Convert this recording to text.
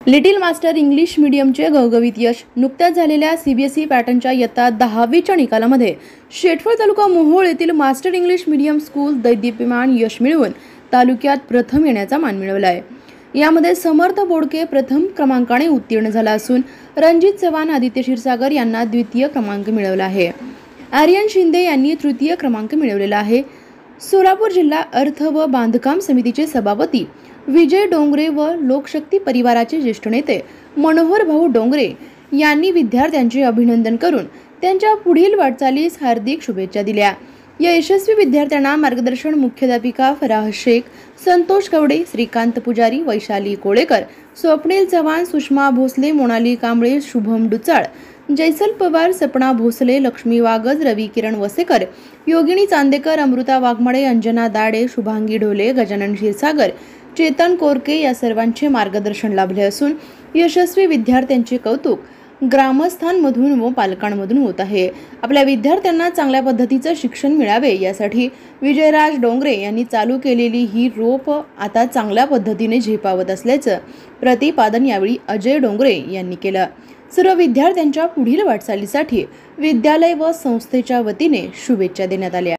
Little master English मीडियमचे घवघवीत यश. नुकत्याच झालेल्या सीबीएसई पॅटर्नच्या इयत्ता 10वीच्या निकालामध्ये शेटफळ तालुका मोहोळ येथील मास्टर इंग्लिश मीडियम स्कूल दैदिप्यमान यश मिळवून तालुक्यात प्रथम येण्याचा मान मिळवला आहे. यामध्ये समर्थ बोडके प्रथम क्रमांकाने उत्तीर्ण झाला असून रणजित चव्हाण, आदित्य क्षीरसागर यांना द्वितीय क्रमांक मिळवला आहे. आर्यन शिंदे यांनी तृतीय क्रमांक मिळवलेला आहे. सोलापूर जिल्हा अर्थ व बांधकाम समितीचे सभापती विजय डोंगरे व लोकशक्ती परिवाराचे ज्येष्ठ नेते मनोहर भाऊ डोंगरे यांनी विद्यार्थ्यांचे अभिनंदन करून त्यांच्या पुढील वाटचालीस हार्दिक शुभेच्छा दिल्या. या यशस्वी विद्यार्थ्यांना मार्गदर्शन मुख्याध्यापिका फराह शेख, संतोष कवडे, श्रीकांत पुजारी, वैशाली कोळेकर, स्वप्नील चव्हाण, सुषमा भोसले, मोनाली कांबळे, शुभम डुचाळ, जैसल पवार, सपना भोसले, लक्ष्मी वागज, रवी किरण वसेकर, योगिनी चांदेकर, अमृता वाघमारे, अंजना दाडे, शुभांगी ढोले, गजानन क्षीरसागर, चेतन कोरके या सर्वांचे मार्गदर्शन लाभले असून यशस्वी विद्यार्थ्यांचे कौतुक ग्रामस्थांमधून व पालकांमधून होत आहे. आपल्या विद्यार्थ्यांना चांगल्या पद्धतीचं शिक्षण मिळावे यासाठी विजयराज डोंगरे यांनी चालू केलेली ही रोप आता चांगल्या पद्धतीने झेपावत असल्याचं प्रतिपादन यावेळी अजय डोंगरे यांनी केलं. सर्व विद्यार्थ्यांच्या पुढील वाटचालीसाठी विद्यालय व संस्थेच्या वतीने शुभेच्छा देण्यात आल्या.